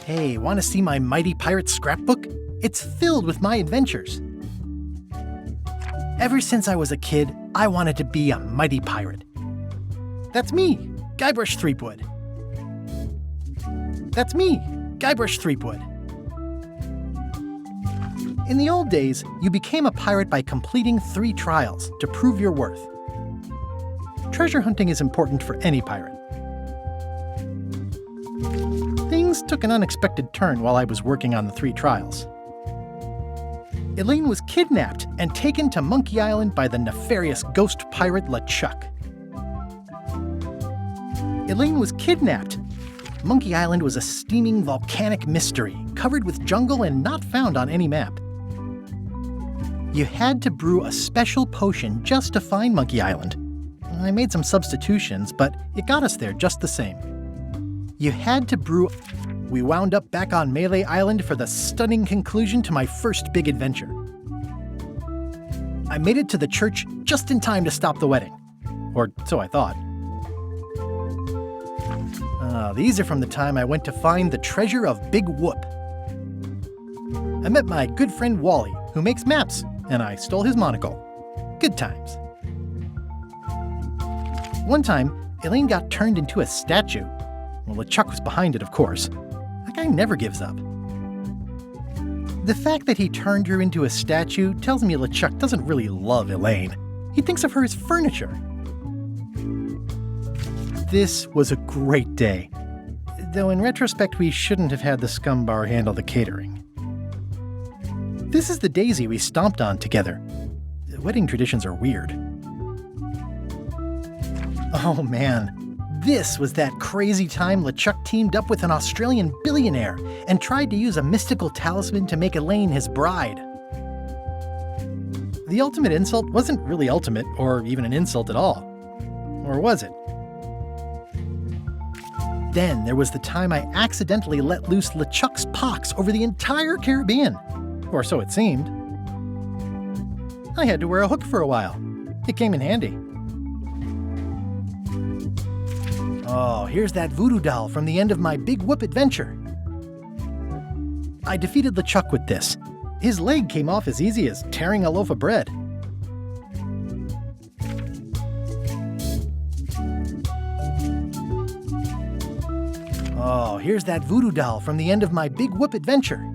Hey, want to see my mighty pirate scrapbook? It's filled with my adventures. Ever since I was a kid, I wanted to be a mighty pirate. That's me, Guybrush Threepwood. That's me, Guybrush Threepwood. In the old days, you became a pirate by completing 3 trials to prove your worth. Treasure hunting is important for any pirate. Things took an unexpected turn while I was working on the 3 trials. Elaine was kidnapped and taken to Monkey Island by the nefarious ghost pirate LeChuck. Elaine was kidnapped. Monkey Island was a steaming volcanic mystery, covered with jungle and not found on any map. You had to brew a special potion just to find Monkey Island. I made some substitutions, but it got us there just the same. You had to brew... We wound up back on Melee Island for the stunning conclusion to my first big adventure. I made it to the church just in time to stop the wedding. Or so I thought. These are from the time I went to find the treasure of Big Whoop. I met my good friend Wally, who makes maps, and I stole his monocle. Good times. One time, Elaine got turned into a statue. Well, LeChuck was behind it, of course. That guy never gives up. The fact that he turned her into a statue tells me LeChuck doesn't really love Elaine. He thinks of her as furniture. This was a great day. Though in retrospect, we shouldn't have had the scumbar handle the catering. This is the daisy we stomped on together. Wedding traditions are weird. Oh man, this was that crazy time LeChuck teamed up with an Australian billionaire and tried to use a mystical talisman to make Elaine his bride. The ultimate insult wasn't really ultimate, or even an insult at all. Or was it? Then there was the time I accidentally let loose LeChuck's pox over the entire Caribbean. Or so it seemed. I had to wear a hook for a while. It came in handy. Oh, here's that voodoo doll from the end of my Big Whoop adventure. I defeated LeChuck with this. His leg came off as easy as tearing a loaf of bread. Oh, here's that voodoo doll from the end of my Big Whoop adventure.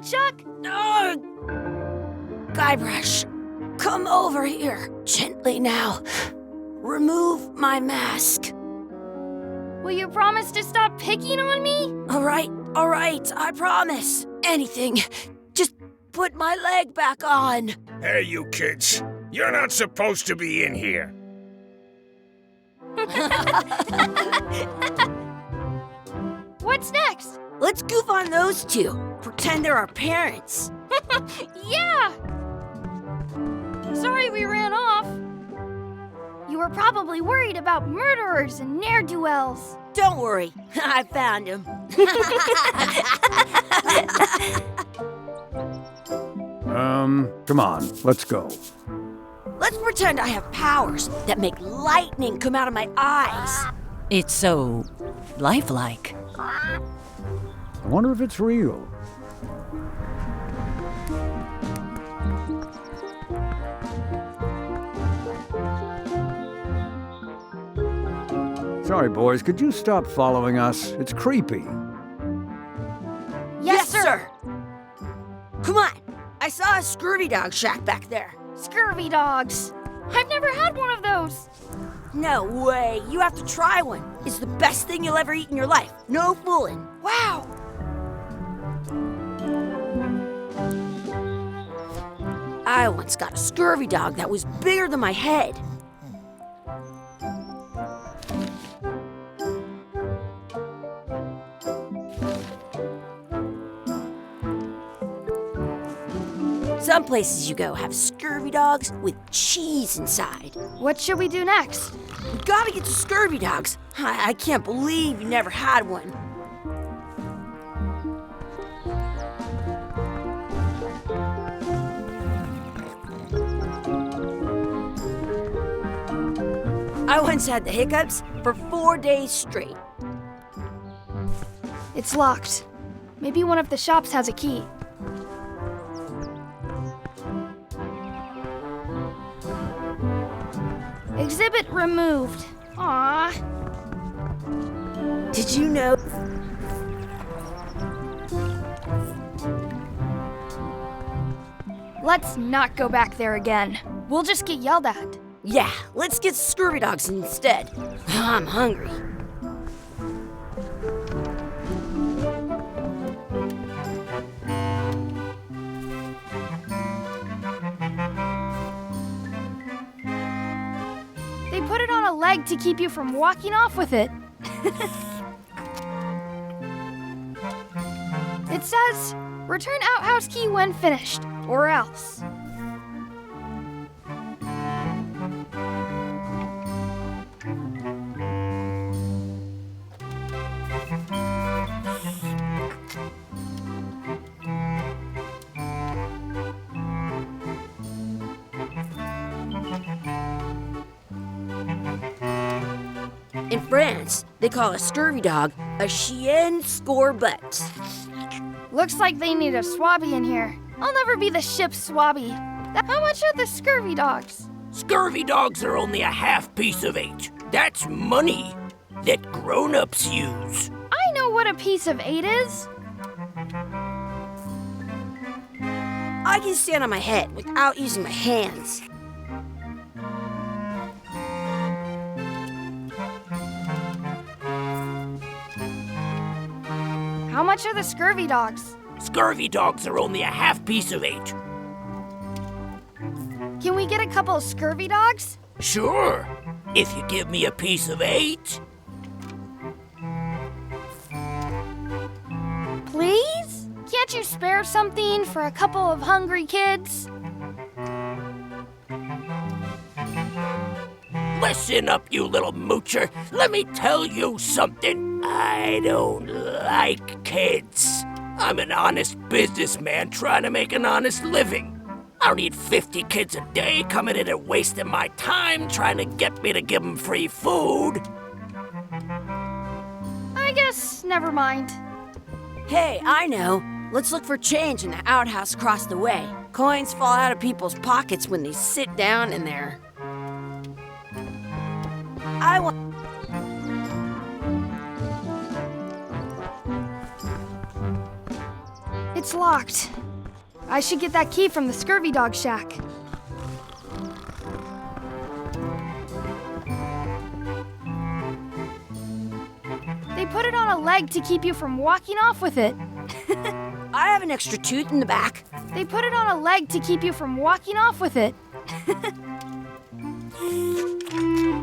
Chuck! No! Guybrush, come over here. Gently now. Remove my mask. Will you promise to stop picking on me? All right, I promise. Anything. Just put my leg back on. Hey, you kids. You're not supposed to be in here. What's next? Let's goof on those two. Pretend they're our parents. Yeah! Sorry we ran off. You were probably worried about murderers and ne'er-do-wells. Don't worry, I found him. Come on, let's go. Let's pretend I have powers that make lightning come out of my eyes. It's so lifelike. I wonder if it's real. Sorry, boys, could you stop following us? It's creepy. Yes, sir. Come on. I saw a scurvy dog shack back there. Scurvy dogs. I've never had one of those. No way. You have to try one. It's the best thing you'll ever eat in your life. No fooling. Wow. I once got a scurvy dog that was bigger than my head. Some places you go have scurvy dogs with cheese inside. What should we do next? We gotta get to scurvy dogs. I can't believe you never had one. I once had the hiccups for 4 days straight. It's locked. Maybe one of the shops has a key. Exhibit removed. Aww. Did you know? Let's not go back there again. We'll just get yelled at. Yeah, let's get scurvy dogs instead. I'm hungry. They put it on a leg to keep you from walking off with it. It says, return outhouse key when finished, or else. In France, they call a scurvy dog a chien scorbut. Looks like they need a swabby in here. I'll never be the ship's swabby. How much are the scurvy dogs? Scurvy dogs are only a half piece of 8. That's money that grown-ups use. I know what a piece of 8 is. I can stand on my head without using my hands. How much are the scurvy dogs? Scurvy dogs are only a half piece of 8. Can we get a couple of scurvy dogs? Sure, if you give me a piece of 8. Please? Can't you spare something for a couple of hungry kids? Listen up, you little moocher. Let me tell you something. I don't like kids. I'm an honest businessman trying to make an honest living. I don't need 50 kids a day coming in and wasting my time trying to get me to give them free food. I guess never mind. Hey, I know. Let's look for change in the outhouse across the way. Coins fall out of people's pockets when they sit down in there. I want... It's locked. I should get that key from the scurvy dog shack. They put it on a leg to keep you from walking off with it. I have an extra tooth in the back. They put it on a leg to keep you from walking off with it.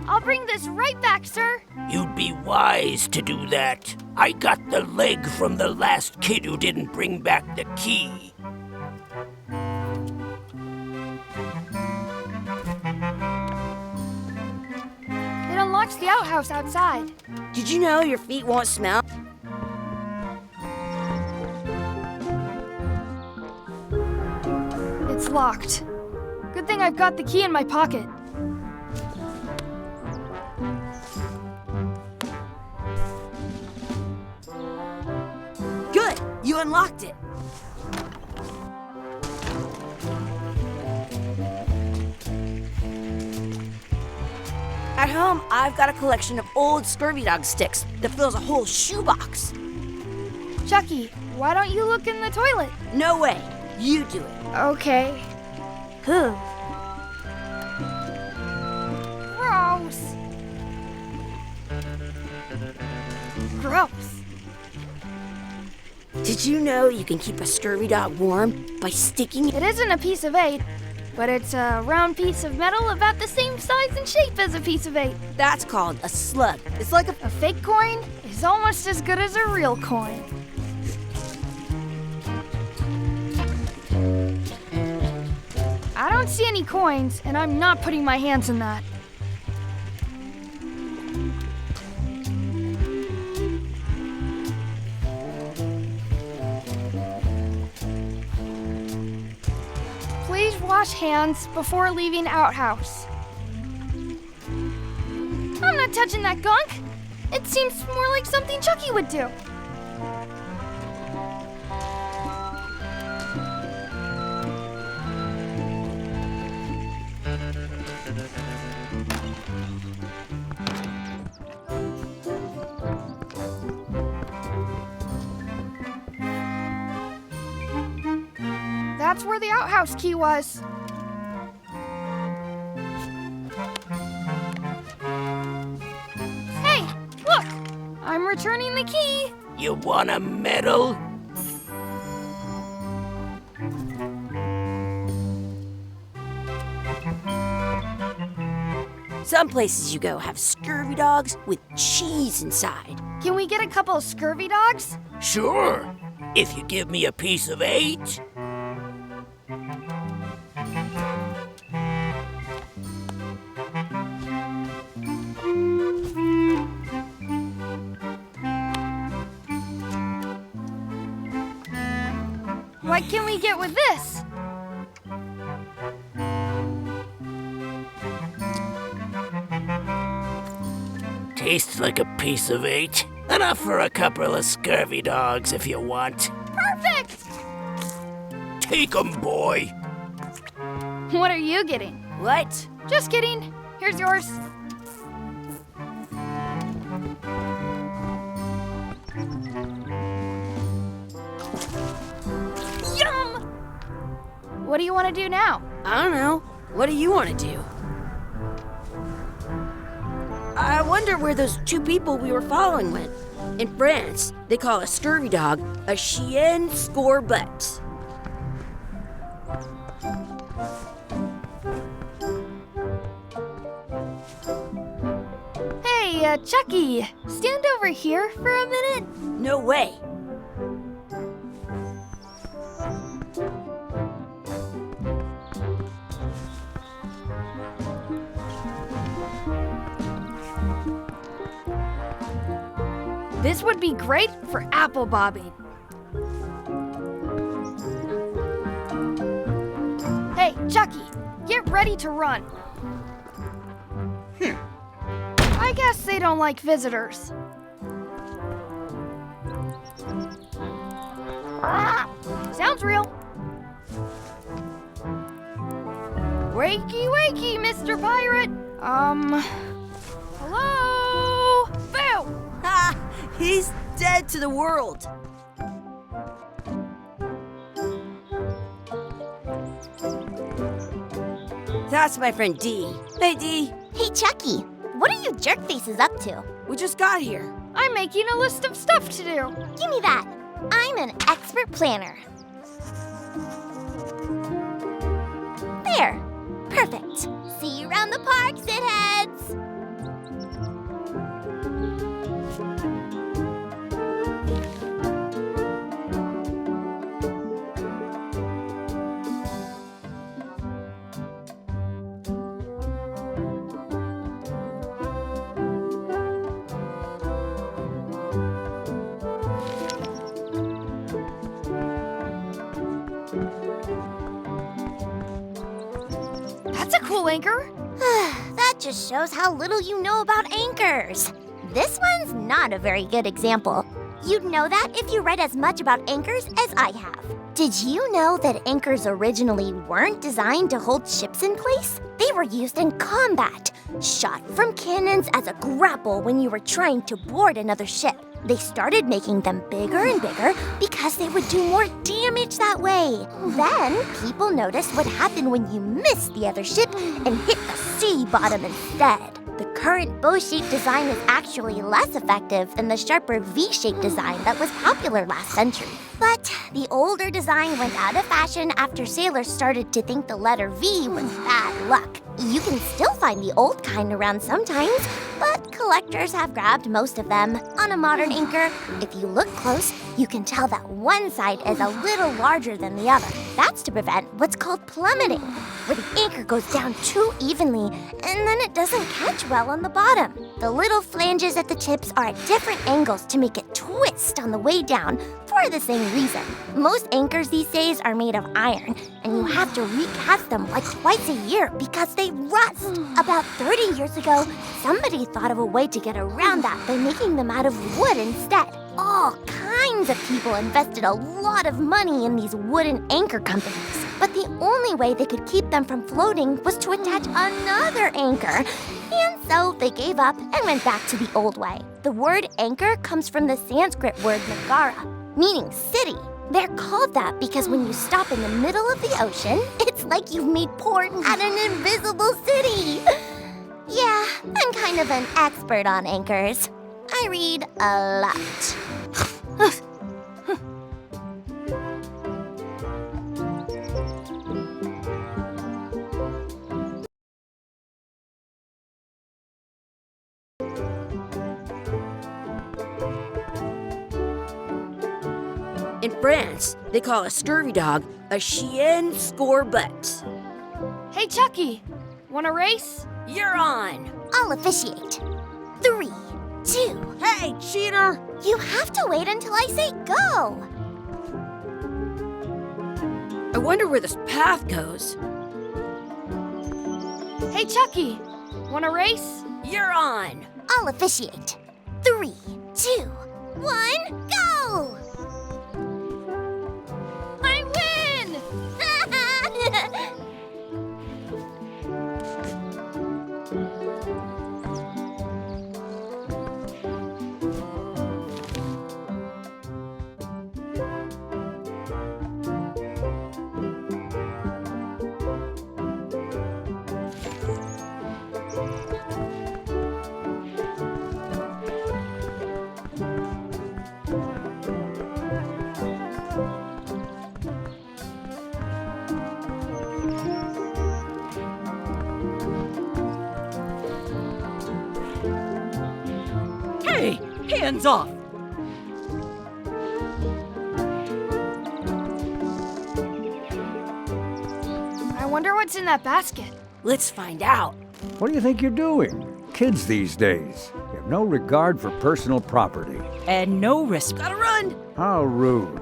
I'll bring this right back, sir. You'd be wise to do that. I got the leg from the last kid who didn't bring back the key. It unlocks the outhouse outside. Did you know your feet won't smell? It's locked. Good thing I've got the key in my pocket. Good, you unlocked it. At home, I've got a collection of old scurvy dog sticks that fills a whole shoebox. Chucky, why don't you look in the toilet? No way, you do it. Okay. Whew. Gross. Gross. Did you know you can keep a scurvy dog warm by sticking It isn't a piece of 8, but it's a round piece of metal about the same size and shape as a piece of 8. That's called a slug. It's like a... A fake coin is almost as good as a real coin. I don't see any coins, and I'm not putting my hands in that. Please wash hands before leaving outhouse. I'm not touching that gunk. It seems more like something Chucky would do. That's where the outhouse key was. Hey, look! I'm returning the key. You want a medal? Some places you go have scurvy dogs with cheese inside. Can we get a couple of scurvy dogs? Sure. If you give me a piece of 8. What can we get with this? Tastes like a piece of 8. Enough for a couple of scurvy dogs if you want. Perfect! Take 'em, boy. What are you getting? What? Just kidding. Here's yours. Yum! What do you want to do now? I don't know. What do you want to do? I wonder where those 2 people we were following went. In France, they call a scurvy dog a chien scorbut. Hey, Chucky, stand over here for a minute. No way. This would be great for apple bobbing. Hey, Chucky, get ready to run. I guess they don't like visitors. Sounds real. Wakey, wakey, Mr. Pirate. Hello? Boo! Ha! He's dead to the world. That's my friend Dee. Hey, Dee. Hey, Chucky, what are you jerk faces up to? We just got here. I'm making a list of stuff to do. Give me that. I'm an expert planner. There. Perfect. See you around the park, shitheads. That's a cool anchor. That just shows how little you know about anchors. This one's not a very good example. You'd know that if you read as much about anchors as I have. Did you know that anchors originally weren't designed to hold ships in place? They were used in combat, shot from cannons as a grapple when you were trying to board another ship. They started making them bigger and bigger because they would do more damage that way. Then, people noticed what happened when you missed the other ship and hit the sea bottom instead. The current bow-shaped design is actually less effective than the sharper V-shaped design that was popular last century. But the older design went out of fashion after sailors started to think the letter V was bad luck. You can still find the old kind around sometimes, but collectors have grabbed most of them. On a modern anchor, if you look close, you can tell that one side is a little larger than the other. That's to prevent what's called plummeting, where the anchor goes down too evenly and then it doesn't catch well on the bottom. The little flanges at the tips are at different angles to make it twist on the way down for the same reason. Most anchors these days are made of iron, and you have to recast them like twice a year because they rust. About 30 years ago, somebody thought of a way to get around that by making them out of wood instead. All kinds of people invested a lot of money in these wooden anchor companies, but the only way they could keep them from floating was to attach another anchor. And so they gave up and went back to the old way. The word anchor comes from the Sanskrit word nagara, meaning city. They're called that because when you stop in the middle of the ocean, it's like you've made port at an invisible city. Yeah, I'm kind of an expert on anchors. I read a lot. In France, they call a scurvy dog a chien scorbut. Hey, Chucky, want a race? You're on. I'll officiate. 3, 2. Hey, cheater! You have to wait until I say go. I wonder where this path goes. Hey, Chucky, want a race? You're on. I'll officiate. 3, 2, 1, go! I win! Hey, hands off! I wonder what's in that basket. Let's find out. What do you think you're doing? Kids these days, you have no regard for personal property. And no risk. Gotta run! How rude.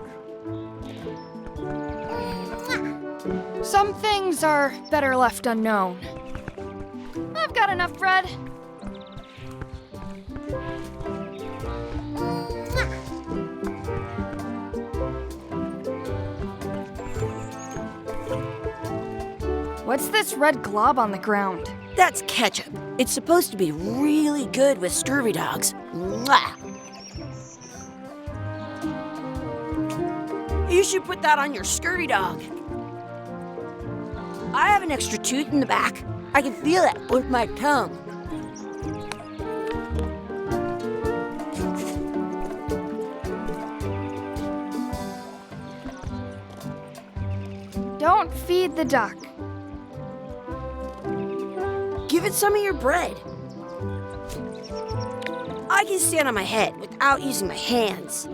Some things are better left unknown. I've got enough bread. What's this red glob on the ground? That's ketchup. It's supposed to be really good with scurvy dogs. Mwah! You should put that on your scurvy dog. I have an extra tooth in the back. I can feel it with my tongue. Don't feed the duck. Give it some of your bread. I can stand on my head without using my hands.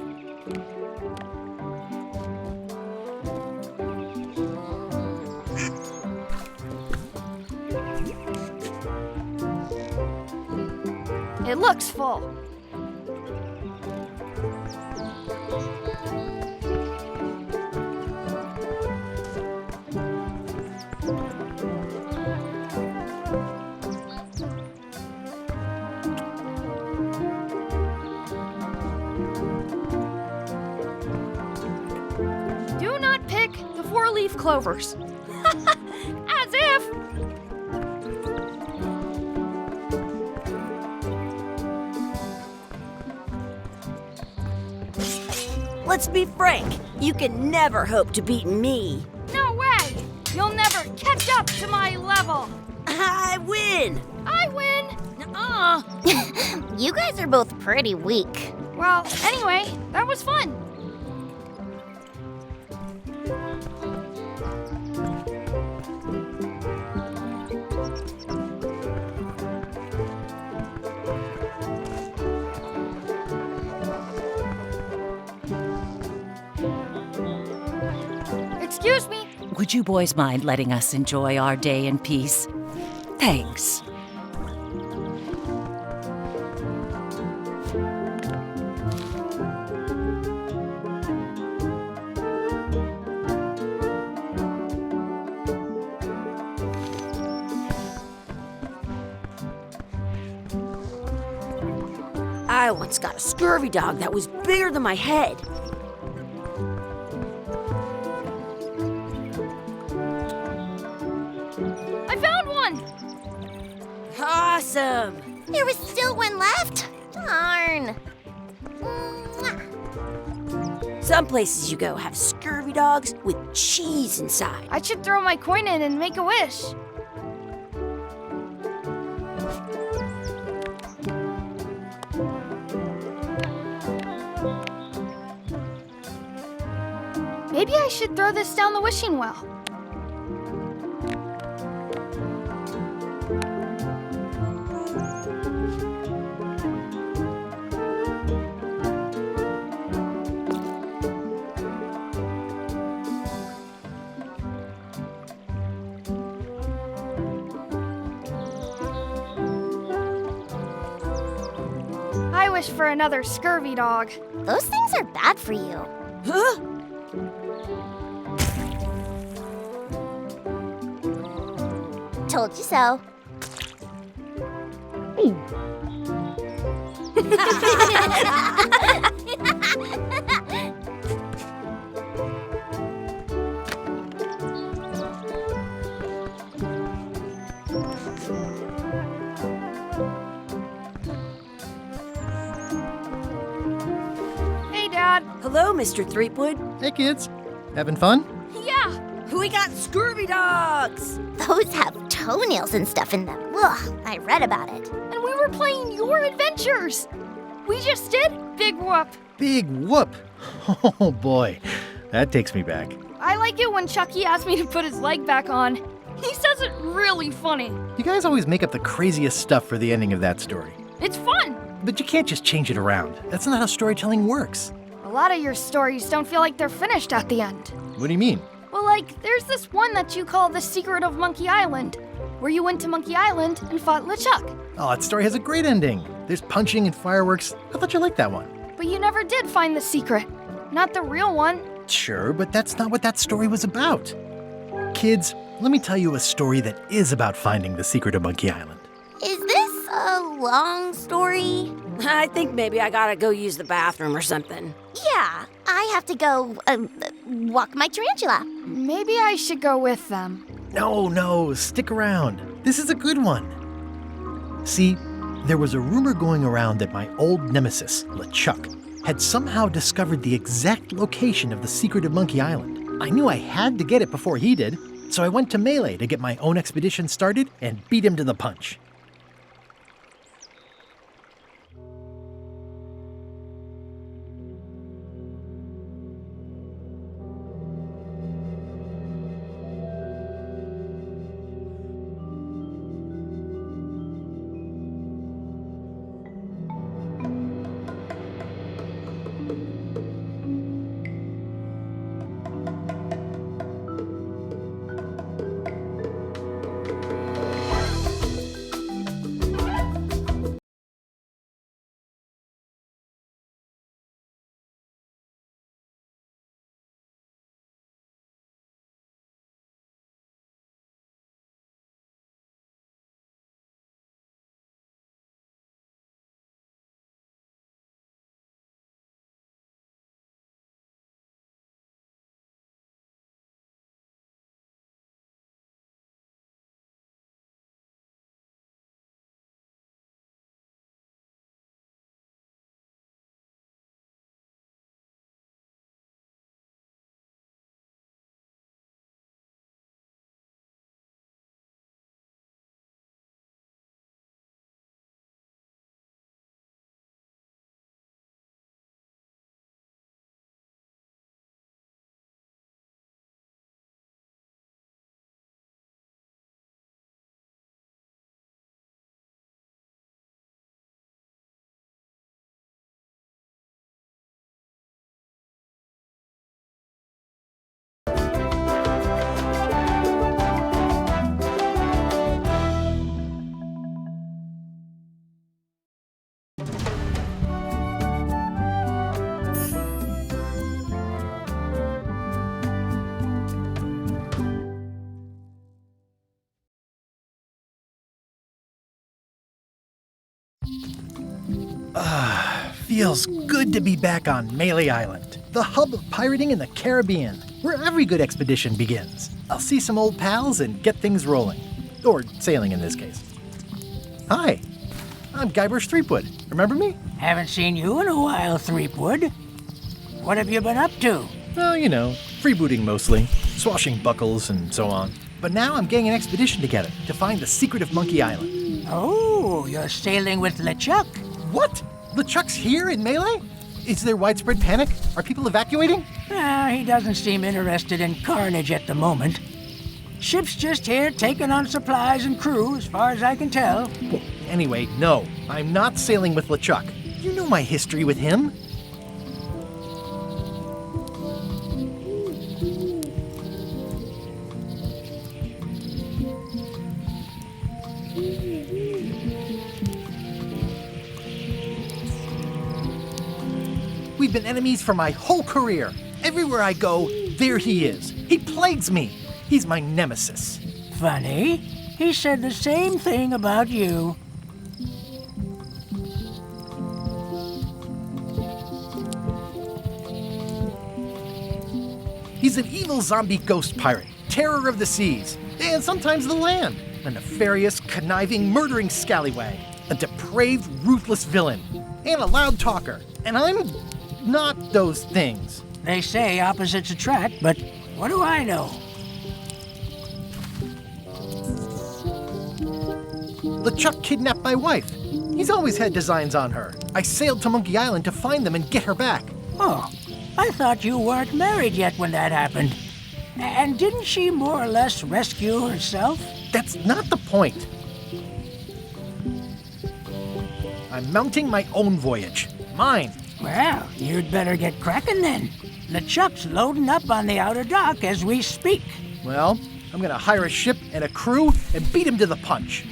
It looks full. Do not pick the 4-leaf clovers. As if! Let's be frank. You can never hope to beat me. No way! You'll never catch up to my level! I win. I win! Nuh-uh. You guys are both pretty weak. Well, anyway, that was fun. Would you boys mind letting us enjoy our day in peace? Thanks. I once got a scurvy dog that was bigger than my head. I found one! Awesome! There was still one left? Darn. Mwah. Some places you go have scurvy dogs with cheese inside. I should throw my coin in and make a wish. Maybe I should throw this down the wishing well. I wish for another scurvy dog. Those things are bad for you. Huh? Told you so. Hey, Dad. Hello, Mr. Threepwood. Hey, kids. Having fun? Yeah. We got scurvy dogs! Those have toenails and stuff in them. Ugh, I read about it. And we were playing your adventures. We just did Big Whoop. Big whoop. Oh, boy. That takes me back. I like it when Chucky asks me to put his leg back on. He says it really funny. You guys always make up the craziest stuff for the ending of that story. It's fun. But you can't just change it around. That's not how storytelling works. A lot of your stories don't feel like they're finished at the end. What do you mean? Well, like, there's this one that you call The Secret of Monkey Island, where you went to Monkey Island and fought LeChuck. Oh, that story has a great ending. There's punching and fireworks. I thought you liked that one. But you never did find the secret. Not the real one. Sure, but that's not what that story was about. Kids, let me tell you a story that is about finding the secret of Monkey Island. Is this a long story? I think maybe I gotta go use the bathroom or something. Yeah, I have to go walk my tarantula. Maybe I should go with them. No, stick around. This is a good one. See, there was a rumor going around that my old nemesis, LeChuck, had somehow discovered the exact location of the secret of Monkey Island. I knew I had to get it before he did, so I went to Melee to get my own expedition started and beat him to the punch. Feels good to be back on Melee Island, the hub of pirating in the Caribbean, where every good expedition begins. I'll see some old pals and get things rolling. Or sailing in this case. Hi, I'm Guybrush Threepwood. Remember me? Haven't seen you in a while, Threepwood. What have you been up to? Well, you know, freebooting mostly, swashbuckles and so on. But now I'm getting an expedition together to find the secret of Monkey Island. Oh, you're sailing with LeChuck. What? LeChuck's here in Melee? Is there widespread panic? Are people evacuating? He doesn't seem interested in carnage at the moment. Ship's just here taking on supplies and crew, as far as I can tell. Well, anyway, no, I'm not sailing with LeChuck. You know my history with him. We've been enemies for my whole career. Everywhere I go, there he is. He plagues me. He's my nemesis. Funny. He said the same thing about you. He's an evil zombie ghost pirate, terror of the seas, and sometimes the land. A nefarious, conniving, murdering scallywag. A depraved, ruthless villain. And a loud talker. And I'm not those things. They say opposites attract, but what do I know? LeChuck kidnapped my wife. He's always had designs on her. I sailed to Monkey Island to find them and get her back. Oh, I thought you weren't married yet when that happened. And didn't she more or less rescue herself? That's not the point. I'm mounting my own voyage. Mine. Well, you'd better get cracking then. LeChuck's loading up on the outer dock as we speak. Well, I'm gonna hire a ship and a crew and beat him to the punch.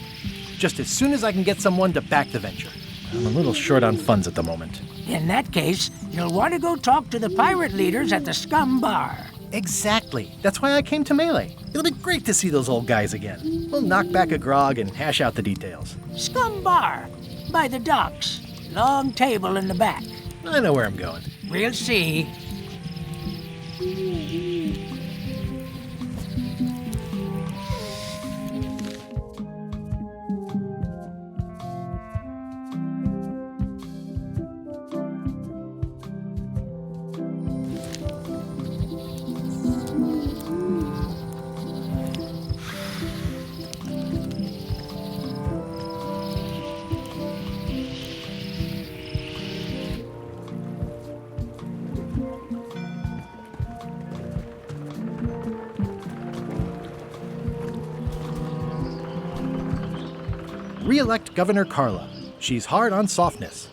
Just as soon as I can get someone to back the venture. I'm a little short on funds at the moment. In that case, you'll want to go talk to the pirate leaders at the Scum Bar. Exactly. That's why I came to Melee. It'll be great to see those old guys again. We'll knock back a grog and hash out the details. Scum Bar, by the docks. Long table in the back. I know where I'm going. We'll see. Re-elect Governor Carla. She's hard on softness.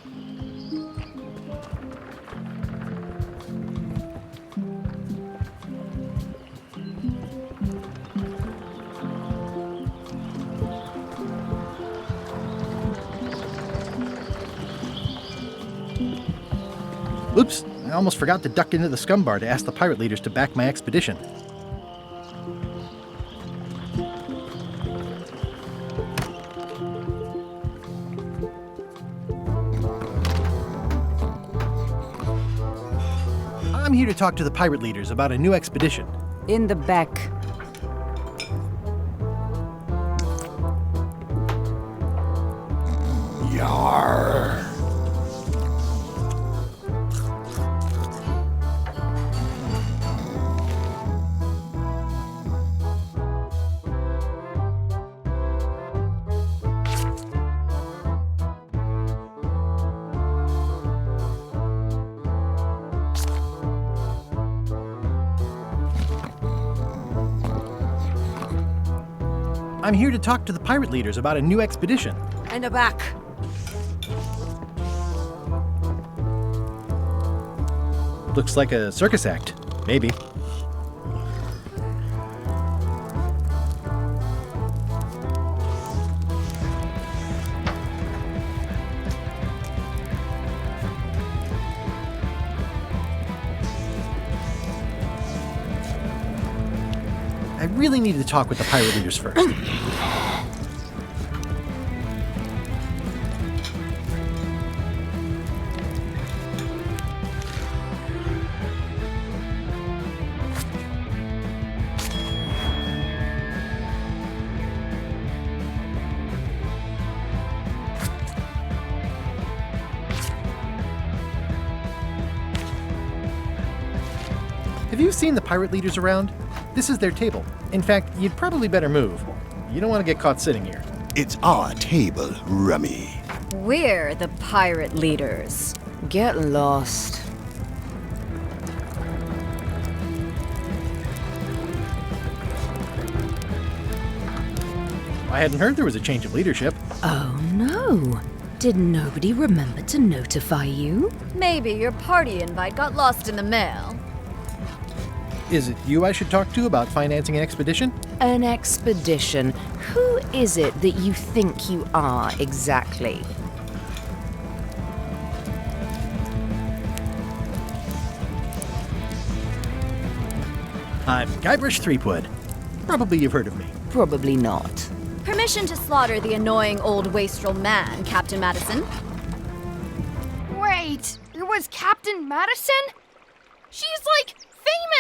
Oops, I almost forgot to duck into the Scum Bar to ask the pirate leaders to back my expedition. I'm here to talk to the pirate leaders about a new expedition. In the back. Yarr. I'm here to talk to the pirate leaders about a new expedition. In the back. Looks like a circus act. Maybe. I really need to talk with the pirate leaders first. Have you seen the pirate leaders around? This is their table. In fact, you'd probably better move. You don't want to get caught sitting here. It's our table, Rummy. We're the pirate leaders. Get lost. I hadn't heard there was a change of leadership. Oh no. Did nobody remember to notify you? Maybe your party invite got lost in the mail. Is it you I should talk to about financing an expedition? An expedition? Who is it that you think you are exactly? I'm Guybrush Threepwood. Probably you've heard of me. Probably not. Permission to slaughter the annoying old wastrel man, Captain Madison. Wait, it was Captain Madison? She's like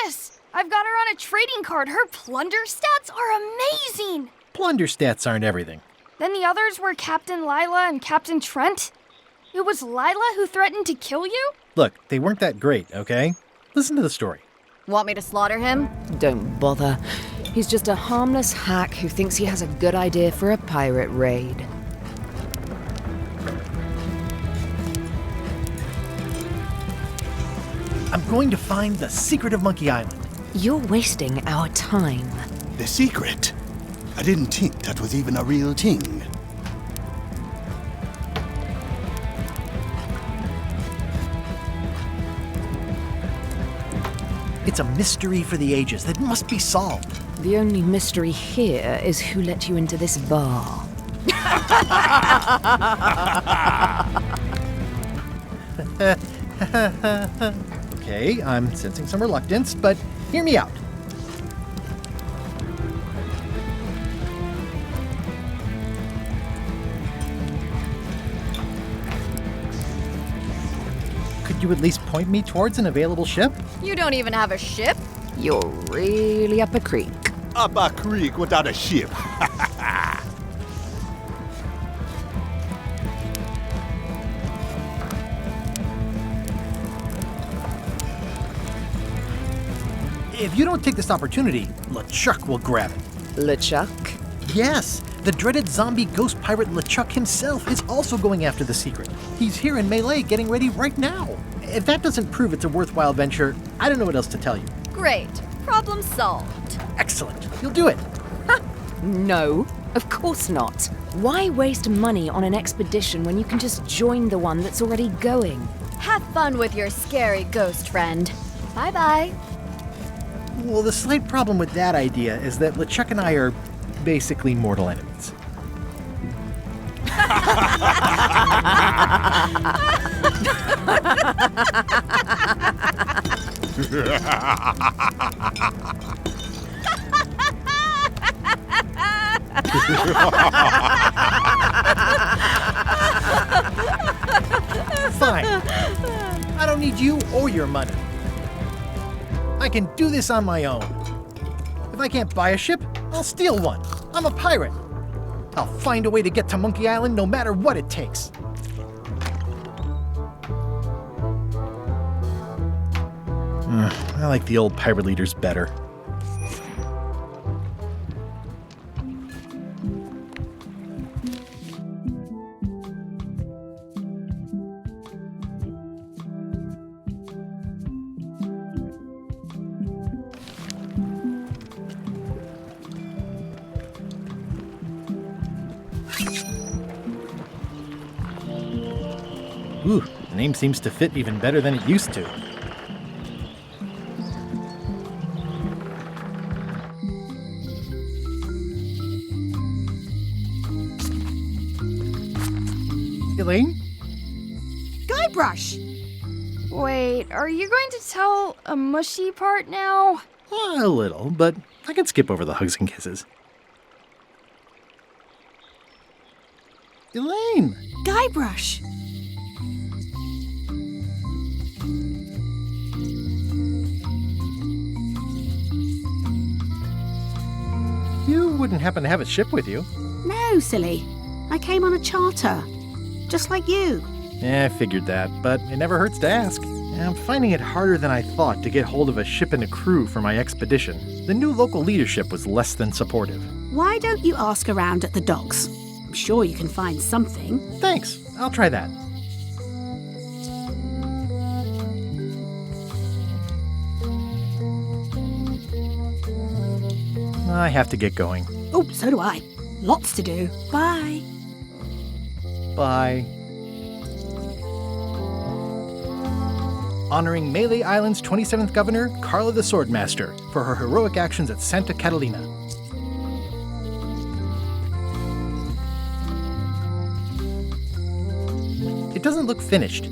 famous! I've got her on a trading card. Her plunder stats are amazing! Plunder stats aren't everything. Then the others were Captain Lila and Captain Trent? It was Lila who threatened to kill you? Look, they weren't that great, okay? Listen to the story. Want me to slaughter him? Don't bother. He's just a harmless hack who thinks he has a good idea for a pirate raid. I'm going to find the secret of Monkey Island. You're wasting our time. The secret? I didn't think that was even a real thing. It's a mystery for the ages that must be solved. The only mystery here is who let you into this bar. Okay, I'm sensing some reluctance, but hear me out. Could you at least point me towards an available ship? You don't even have a ship? You're really up a creek. Up a creek without a ship. If you don't take this opportunity, LeChuck will grab it. LeChuck? Yes, the dreaded zombie ghost pirate LeChuck himself is also going after the secret. He's here in Melee getting ready right now. If that doesn't prove it's a worthwhile venture, I don't know what else to tell you. Great. Problem solved. Excellent. You'll do it. No, of course not. Why waste money on an expedition when you can just join the one that's already going? Have fun with your scary ghost friend. Bye-bye. Well, the slight problem with that idea is that LeChuck and I are basically mortal enemies. Fine. I don't need you or your money. I can do this on my own. If I can't buy a ship, I'll steal one. I'm a pirate. I'll find a way to get to Monkey Island no matter what it takes. I like the old pirate leaders better. Ooh, the name seems to fit even better than it used to. Elaine? Guybrush! Wait, are you going to tell a mushy part now? A little, but I can skip over the hugs and kisses. Elaine! Guybrush! You wouldn't happen to have a ship with you? No, silly. I came on a charter. Just like you. Yeah, I figured that, but it never hurts to ask. I'm finding it harder than I thought to get hold of a ship and a crew for my expedition. The new local leadership was less than supportive. Why don't you ask around at the docks? I'm sure you can find something. Thanks, I'll try that. I have to get going. Oh, so do I. Lots to do. Bye. Bye. Honoring Melee Island's 27th Governor, Carla the Swordmaster, for her heroic actions at Santa Catalina. It doesn't look finished.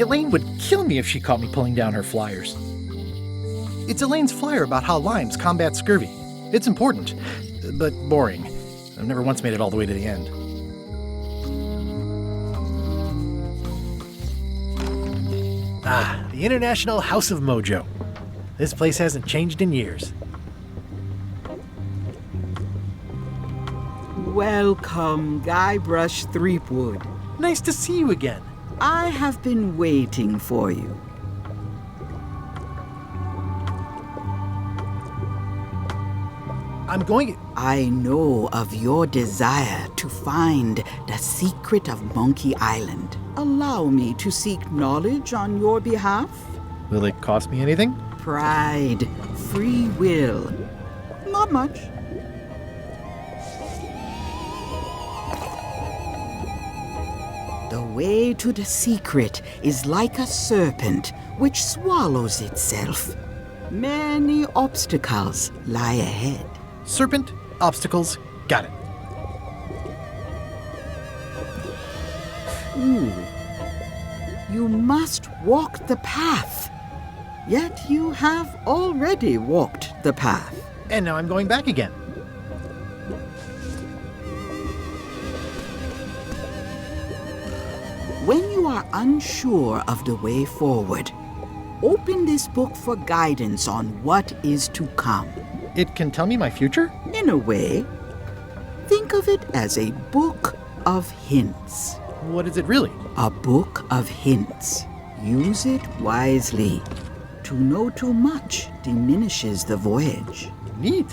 Elaine would kill me if she caught me pulling down her flyers. It's Elaine's flyer about how limes combat scurvy. It's important, but boring. I've never once made it all the way to the end. Ah, the International House of Mojo. This place hasn't changed in years. Welcome, Guybrush Threepwood. Nice to see you again. I have been waiting for you. I know of your desire to find the secret of Monkey Island. Allow me to seek knowledge on your behalf. Will it cost me anything? Pride, free will. Not much. The way to the secret is like a serpent which swallows itself. Many obstacles lie ahead. Serpent, obstacles, got it. Ooh. You must walk the path. Yet you have already walked the path. And now I'm going back again. When you are unsure of the way forward, open this book for guidance on what is to come. It can tell me my future? In a way. Think of it as a book of hints. What is it really? A book of hints. Use it wisely. To know too much diminishes the voyage. Neat.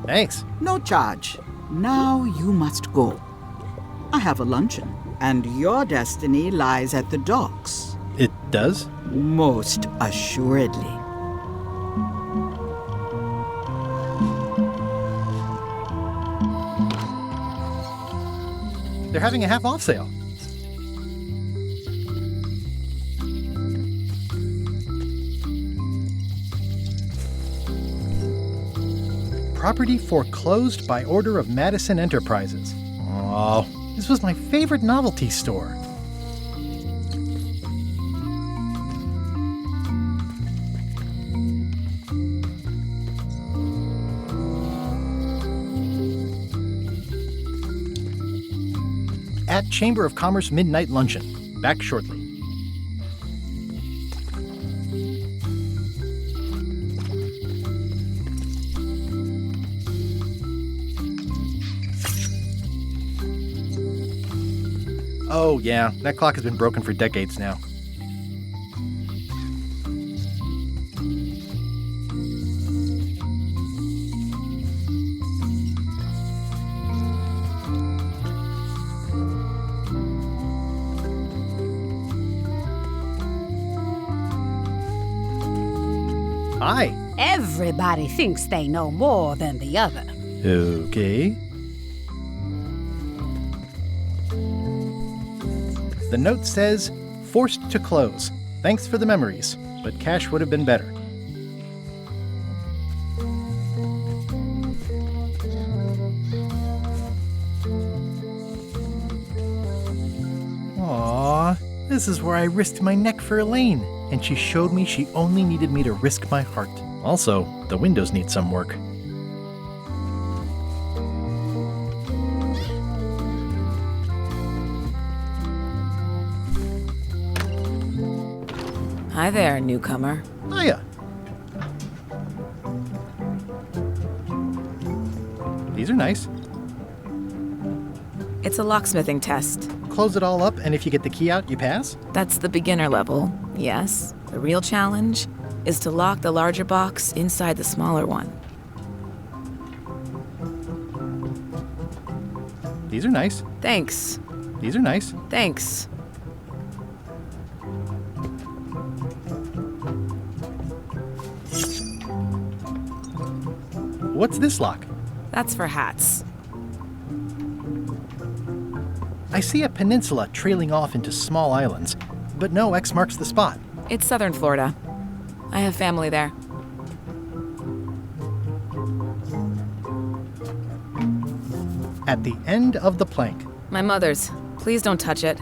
Thanks. No charge. Now you must go. I have a luncheon, and your destiny lies at the docks. It does? Most assuredly. They're having a half-off sale. Property foreclosed by order of Madison Enterprises. Oh, this was my favorite novelty store. At Chamber of Commerce Midnight Luncheon. Back shortly. Oh, yeah, that clock has been broken for decades now. Hi. Everybody thinks they know more than the other. Okay. The note says, forced to close. Thanks for the memories, but cash would have been better. Aww, this is where I risked my neck for Elaine, and she showed me she only needed me to risk my heart. Also, the windows need some work. Hi there, newcomer. Hiya. These are nice. It's a locksmithing test. close it all up, and if you get the key out, you pass? That's the beginner level, yes. The real challenge is to lock the larger box inside the smaller one. These are nice. Thanks. These are nice. Thanks. What's this lock? That's for hats. I see a peninsula trailing off into small islands, but no X marks the spot. It's southern Florida. I have family there. At the end of the plank. My mother's. Please don't touch it.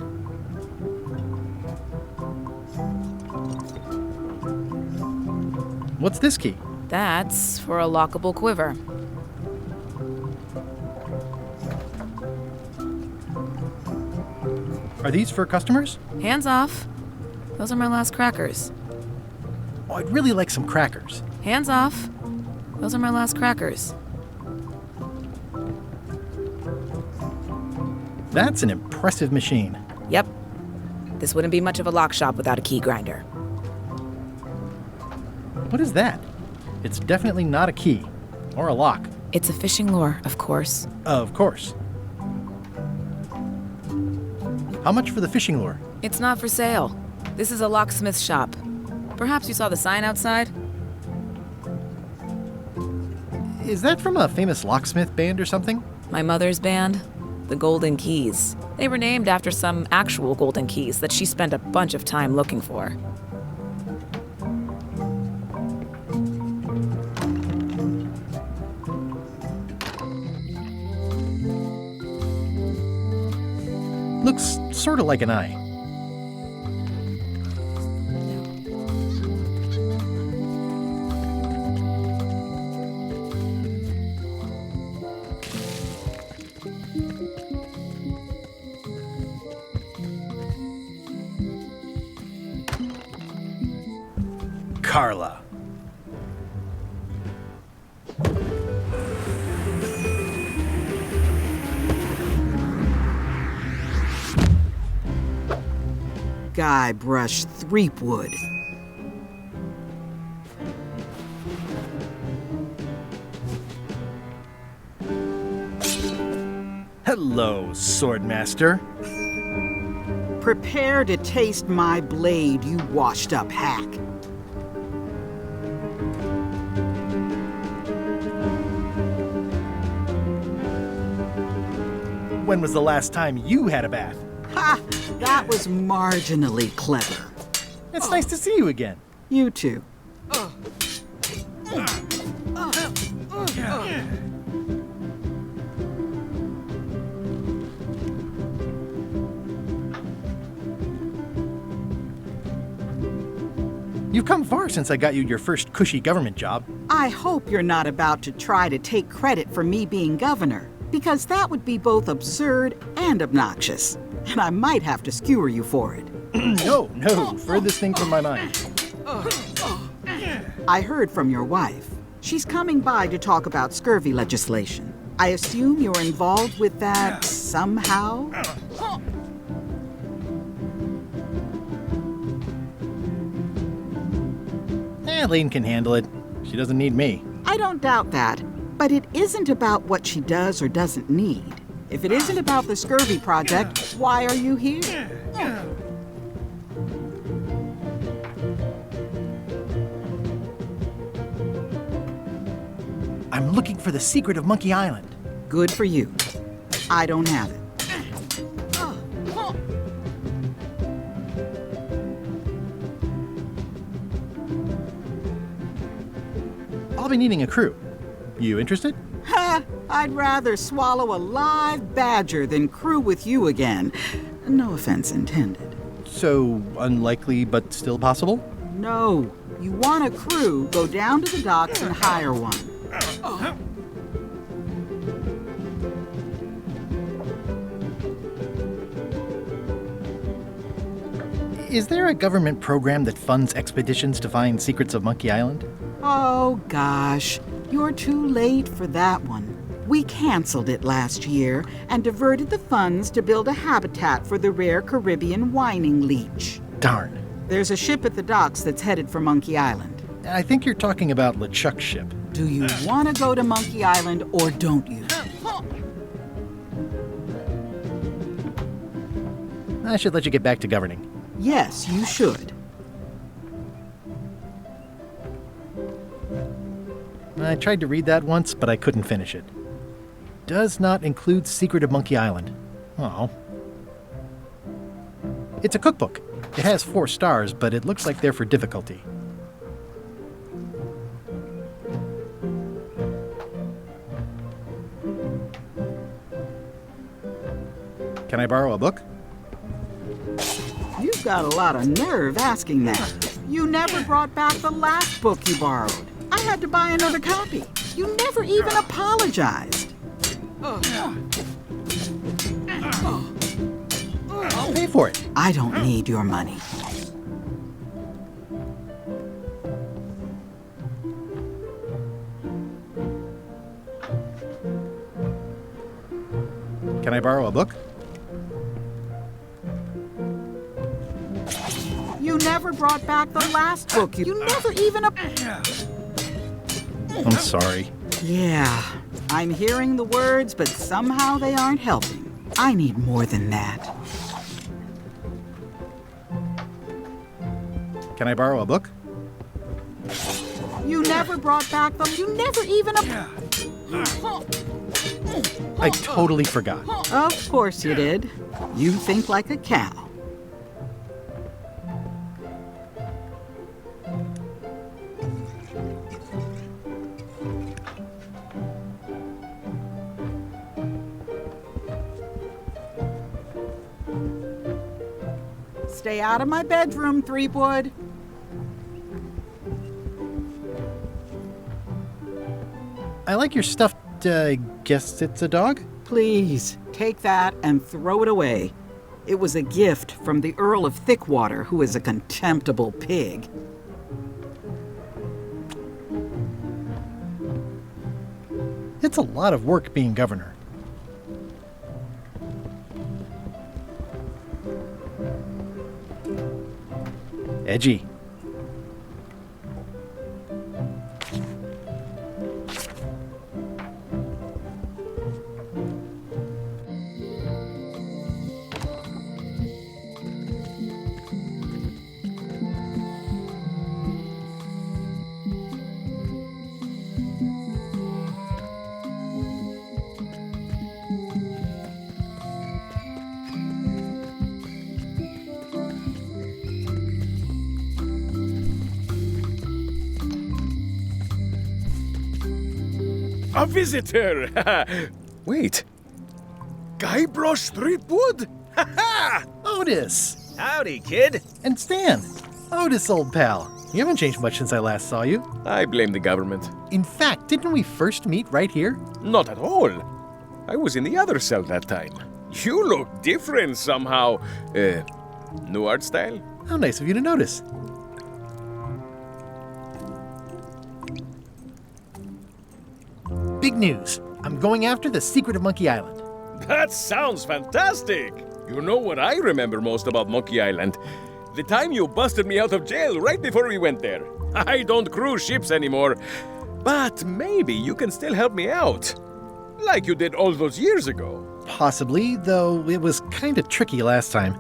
What's this key? That's for a lockable quiver. Are these for customers? Hands off. Those are my last crackers. Oh, I'd really like some crackers. Hands off. Those are my last crackers. That's an impressive machine. Yep. This wouldn't be much of a lock shop without a key grinder. What is that? It's definitely not a key. Or a lock. It's a fishing lure, of course. Of course. How much for the fishing lure? It's not for sale. This is a locksmith shop. Perhaps you saw the sign outside? Is that from a famous locksmith band or something? My mother's band, the Golden Keys. They were named after some actual golden keys that she spent a bunch of time looking for. Looks sort of like an eye. Carla. Guybrush Threepwood. Hello, Swordmaster. Prepare to taste my blade, you washed-up hack. When was the last time you had a bath? Ha! That was marginally clever. It's nice to see you again. You too. You've come far since I got you your first cushy government job. I hope you're not about to try to take credit for me being governor, because that would be both absurd and obnoxious, and I might have to skewer you for it. No, furthest thing from my mind. I heard from your wife. She's coming by to talk about scurvy legislation. I assume you're involved with that somehow? Lane can handle it. She doesn't need me. I don't doubt that, but it isn't about what she does or doesn't need. If it isn't about the scurvy project, why are you here? I'm looking for the secret of Monkey Island. Good for you. I don't have it. I'll be needing a crew. You interested? Ha! I'd rather swallow a live badger than crew with you again. No offense intended. So, unlikely but still possible? No. You want a crew, go down to the docks and hire one. Is there a government program that funds expeditions to find secrets of Monkey Island? Oh, gosh. You're too late for that one. We canceled it last year and diverted the funds to build a habitat for the rare Caribbean whining leech. Darn. There's a ship at the docks that's headed for Monkey Island. I think you're talking about LeChuck's ship. Do you want to go to Monkey Island or don't you? I should let you get back to governing. Yes, you should. I tried to read that once, but I couldn't finish it. Does not include Secret of Monkey Island. Oh. It's a cookbook. It has 4 stars, but it looks like they're for difficulty. Can I borrow a book? You've got a lot of nerve asking that. You never brought back the last book you borrowed. I had to buy another copy. You never even apologized. I'll pay for it. I don't need your money. Can I borrow a book? You never brought back the last book. You never even I'm sorry. Yeah, I'm hearing the words, but somehow they aren't helping. I need more than that. Can I borrow a book? You never brought back the... You never even... I totally forgot. Of course you did. You think like a cow. Stay out of my bedroom, Threepwood. I like your stuffed, guess it's a dog? Please, take that and throw it away. It was a gift from the Earl of Thickwater, who is a contemptible pig. It's a lot of work being governor. Edgy. A visitor! Wait. Guybrush Threepwood? Otis! Howdy, kid. And Stan. Otis, old pal. You haven't changed much since I last saw you. I blame the government. In fact, didn't we first meet right here? Not at all. I was in the other cell that time. You look different somehow. New art style? How nice of you to notice. Big news. I'm going after the secret of Monkey Island. That sounds fantastic. You know what I remember most about Monkey Island? The time you busted me out of jail right before we went there. I don't cruise ships anymore. But maybe you can still help me out. Like you did all those years ago. Possibly, though it was kind of tricky last time,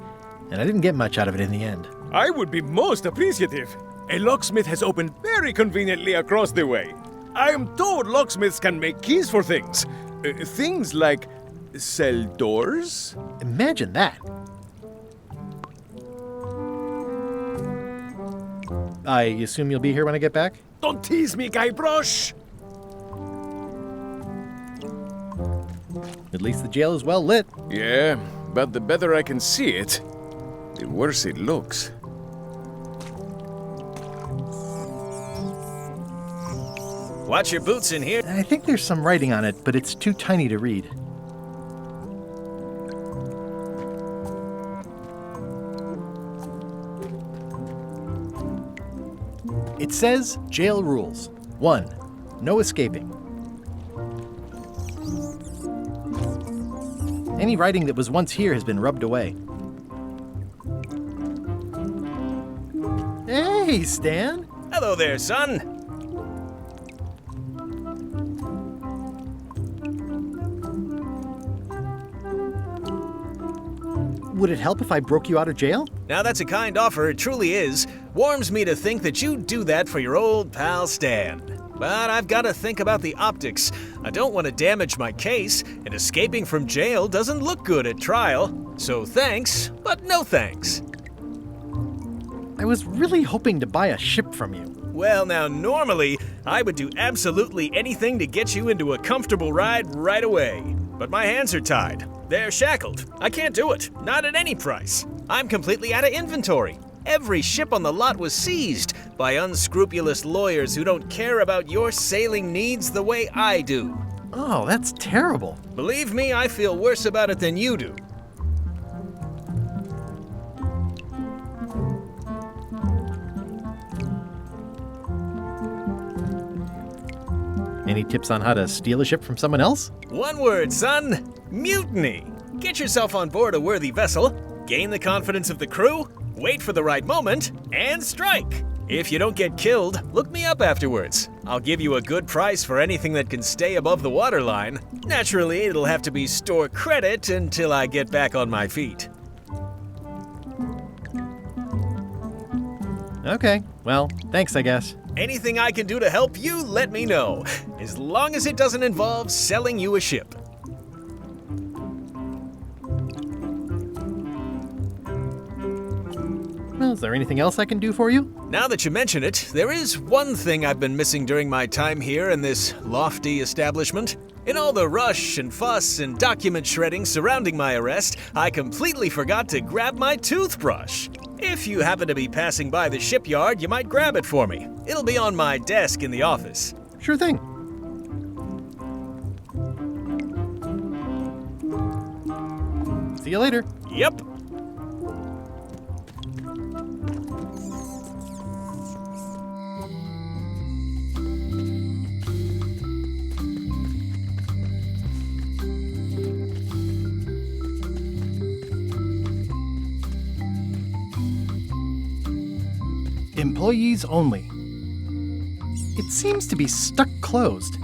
and I didn't get much out of it in the end. I would be most appreciative. A locksmith has opened very conveniently across the way. I am told locksmiths can make keys for things. Things like cell doors? Imagine that. I assume you'll be here when I get back? Don't tease me, Guybrush! At least the jail is well lit. Yeah, but the better I can see it, the worse it looks. Watch your boots in here. I think there's some writing on it, but it's too tiny to read. It says jail rules. 1. No escaping. Any writing that was once here has been rubbed away. Hey, Stan! Hello there, son. Would it help if I broke you out of jail? Now that's a kind offer, it truly is. Warms me to think that you'd do that for your old pal Stan. But I've got to think about the optics. I don't want to damage my case, and escaping from jail doesn't look good at trial. So thanks, but no thanks. I was really hoping to buy a ship from you. Well, now normally, I would do absolutely anything to get you into a comfortable ride right away. But my hands are tied. They're shackled. I can't do it. Not at any price. I'm completely out of inventory. Every ship on the lot was seized by unscrupulous lawyers who don't care about your sailing needs the way I do. Oh, that's terrible. Believe me, I feel worse about it than you do. Any tips on how to steal a ship from someone else? One word, son. Mutiny. Get yourself on board a worthy vessel, gain the confidence of the crew, wait for the right moment, and strike. If you don't get killed, look me up afterwards. I'll give you a good price for anything that can stay above the waterline. Naturally, it'll have to be store credit until I get back on my feet. Okay, well, thanks, I guess. Anything I can do to help you, let me know. As long as it doesn't involve selling you a ship. Well, is there anything else I can do for you? Now that you mention it, there is one thing I've been missing during my time here in this lofty establishment. In all the rush and fuss and document shredding surrounding my arrest, I completely forgot to grab my toothbrush. If you happen to be passing by the shipyard, you might grab it for me. It'll be on my desk in the office. Sure thing. See you later. Yep. Employees only. It seems to be stuck closed.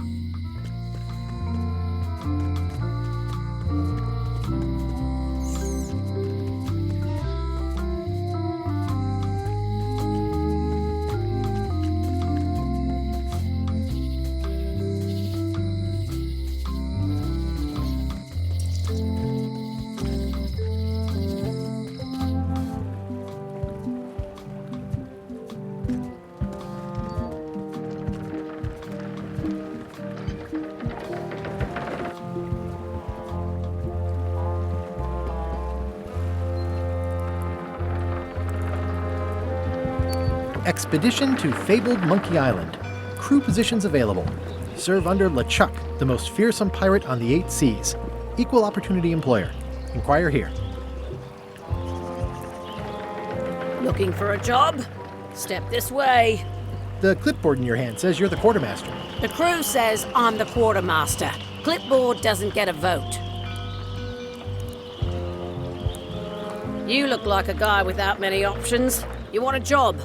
Expedition to fabled Monkey Island. Crew positions available. Serve under LeChuck, the most fearsome pirate on the 8 seas. Equal opportunity employer. Inquire here. Looking for a job? Step this way. The clipboard in your hand says you're the quartermaster. The crew says I'm the quartermaster. Clipboard doesn't get a vote. You look like a guy without many options. You want a job?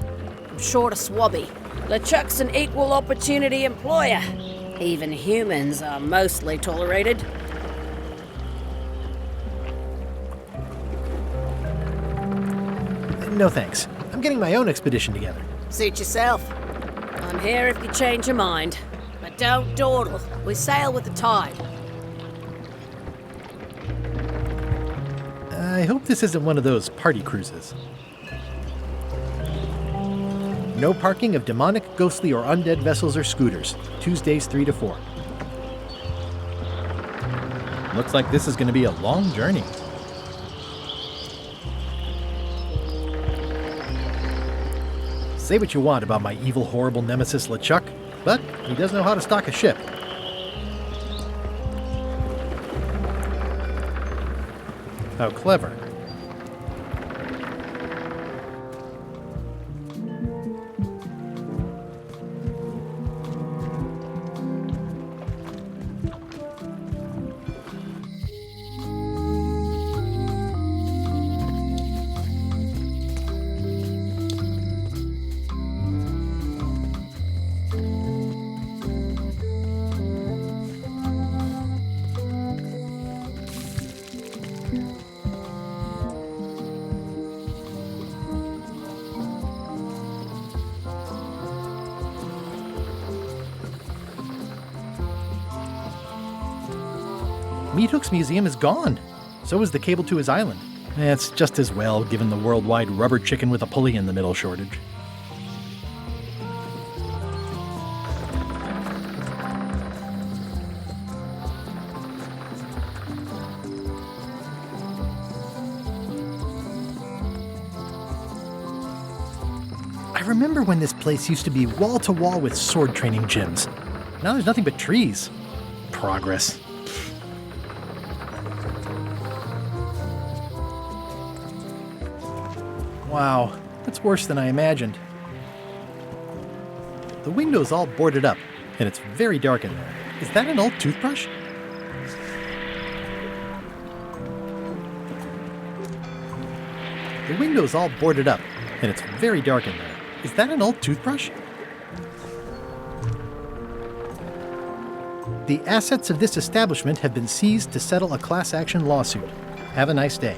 I'm short a swabby. LeChuck's an equal opportunity employer. Even humans are mostly tolerated. No thanks. I'm getting my own expedition together. Suit yourself. I'm here if you change your mind. But don't dawdle. We sail with the tide. I hope this isn't one of those party cruises. No parking of demonic, ghostly, or undead vessels or scooters. Tuesdays 3 to 4. Looks like this is going to be a long journey. Say what you want about my evil, horrible nemesis LeChuck, but he does know how to stock a ship. How clever. Meat Hook's museum is gone. So is the cable to his island. It's just as well, given the worldwide rubber chicken with a pulley in the middle shortage. I remember when this place used to be wall-to-wall with sword training gyms. Now there's nothing but trees. Progress. Wow, that's worse than I imagined. The window's all boarded up, and it's very dark in there. Is that an old toothbrush? The window's all boarded up, and it's very dark in there. Is that an old toothbrush? The assets of this establishment have been seized to settle a class action lawsuit. Have a nice day.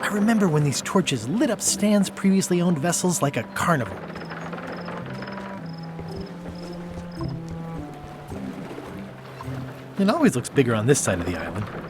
I remember when these torches lit up Stan's previously owned vessels like a carnival. It always looks bigger on this side of the island.